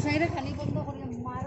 সাইডে খালি বন্ধ করে মার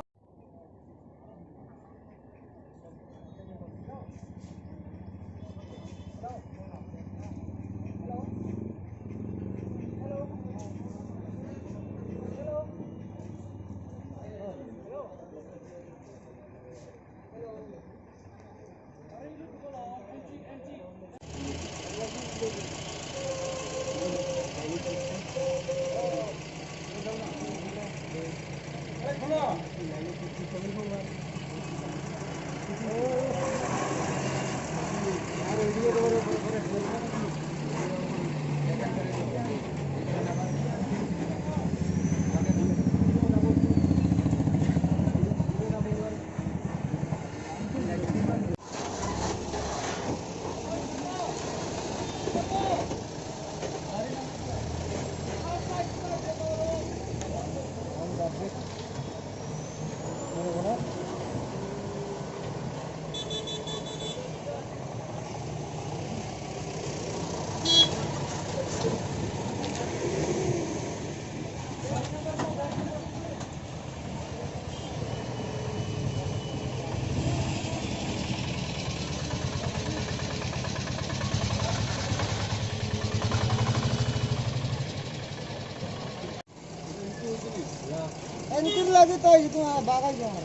Anjir lagi tuh itu bagai jangan.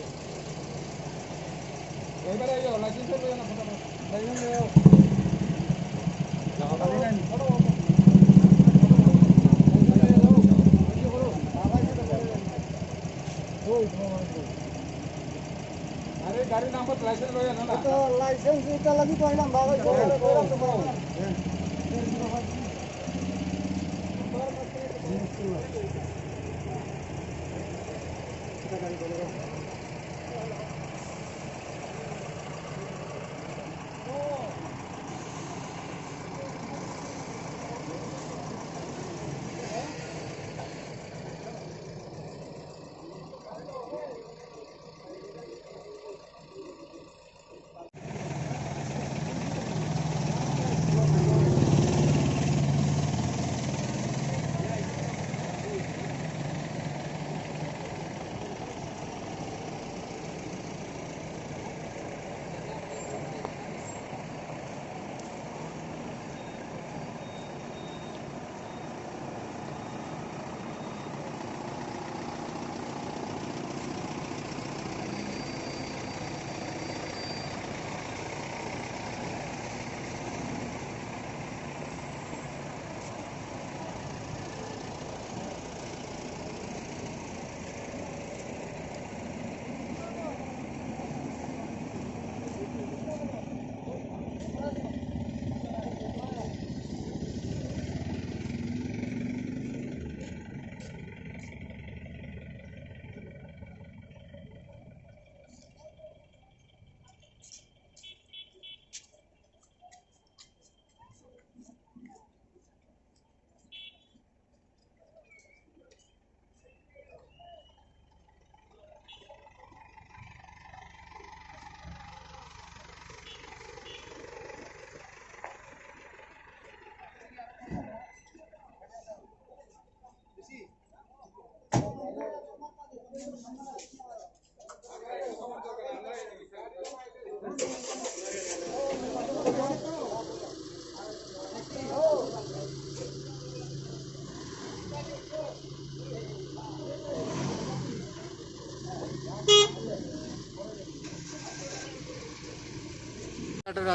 Ebar ayo, lagi tuh yang apa? Bayang ayo. Jangan balikan. अरे गाड़ी नंबर लाइसेंस लो ना तो लाइसेंस इतना लगी तो ना बाबा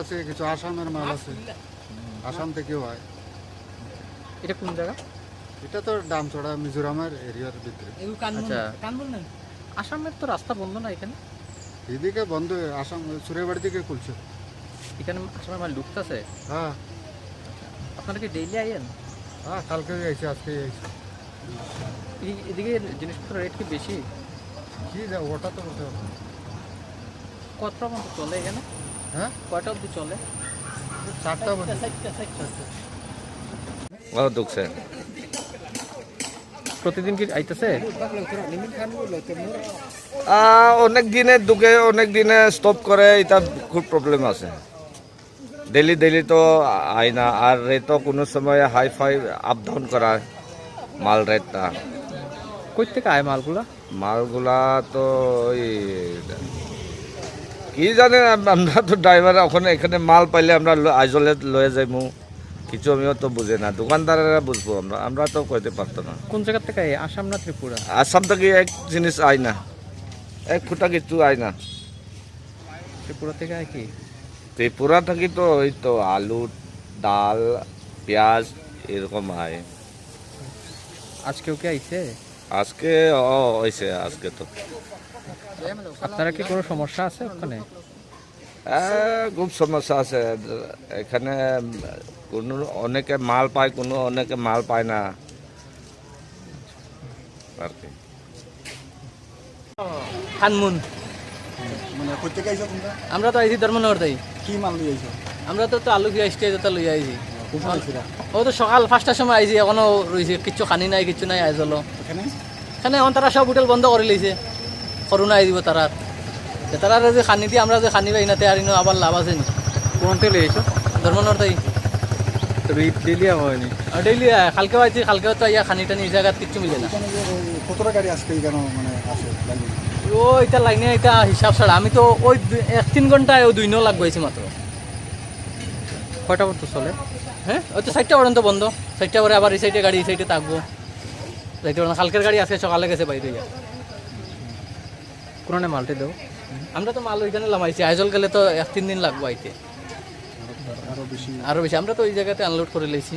আছে কিছু আসামের মাল আছে, আসাম থেকেও হয়। এটা কোন জায়গা? এটা তো ডামচড়া মিজোরামের এরিয়ার ভিতরে। আচ্ছা, আসামের তো রাস্তা বন্ধ না এখানে? এদিকে বন্ধ, আসাম সুরেবাড়ি দিকে খুলছে। এখানে আসামের মাল ঢুকতেছে? হ্যাঁ। আপনারা কি ডেইলি আইয়েন? হ্যাঁ, কালকে আইছে, আজকে আইছে। এদিকে জিনিসপত্রের রেট কি বেশি? কি ওটা তো বলতে হবে। কতটা মতো চলে এখানে? হ্যাঁ, কয়টা অবধি চলে? 4টা বন্ধ। ঢুকছে প্রতিদিন কি আইতেছে? অনেক দিনে ঢুকে, অনেক দিনে স্টপ করে, এটা খুব প্রবলেম আছে। ডেলি ডেলি তো আই না, আর রেটও কোনো সময় হাই ফাই আপ ডাউন করা মাল রেটটা। কই থেকে আয় মালগুলা? মালগুলা তো ওই কি জানে, আমরা তো ড্রাইভার ওখানে এখানে মাল পাইলে আমরা আইজলে লয়ে যাইমু, কিছু আমিও তো বুঝে না, দোকানদারেরা বুঝবো, আমরা তো কইতে পারতো না। কোন জায়গা থেকে আয়? আসাম না ত্রিপুরা? আসাম থেকে এক জিনিস আয় না, এক ফুটা কিছু আয় না। ত্রিপুরা থেকে আয় কি? ত্রিপুরা থাকি তো ওই তো আলু, ডাল, পেঁয়াজ এরকম আয়। আজকেও কি আইছে? আজকে হয়েছে, আজকে তো আপনারা কি কোনো সমস্যা আছে ওখানে? খুব সমস্যা আছে এখানে, কোনো অনেকে মাল পায়, কোনো অনেকে মাল পায় না আর কি। খানমুন, মানে কোথেকে আইছো তোমরা? আমরা তো আইছি ধর্মনগর তাই। কি মাল দিয়ে আইছো? আমরা তো আলু পেঁয়াজ টেজ এটা লই আইছি। কোন সময় আইছিলা? ও তো সকাল 5টার সময় আইছি, এখনো রয়েছে, কিচ্ছু খানি নাই, কিচ্ছু নাই আইজলো। এখানে এখানে এখন তারা সব হোটেল বন্ধ করে লইছে, করোনা আই দিব তারা। তারা যে খানি দিয়ে আমরা যে খানি পাই না, তে আর ইনো আবার লাভ আছে নি? কোন থেকে এসো? ধর্মনগর তাই। ডেলি হয়নি? আর ডেইলি কালকেও আইছি, কালকেও তো ইয়া খানি টানি এই জায়গাত কিচ্ছু মিলে না। এখানে যে কতটা গাড়ি আজকে কেন মানে আসে লাইনে? ও এটা লাইনে এটা হিসাব ছাড়া আমি তো ওই 1-3 ঘন্টায় ওই 2 ন লাগবো আইছি মাত্র। কয়টা পর্যন্ত চলে? হ্যাঁ ওই তো 4টা পর্যন্ত বন্ধ, 4টা পরে আবার এই সাইডে গাড়ি, এই সাইডে থাকবো। যাইতে পারবো না, কালকের গাড়ি আজকে সকালে গেছে বাইরে। কোনে মালটি দেবো? আমরা তো মাল ওইখানে লামাইছি, আইজল গেলে তো 1-3 দিন লাগবো আইতে, আরো বেশি আরো বেশি। আমরা তো ওই জায়গাতে আনলোড করে লইছি।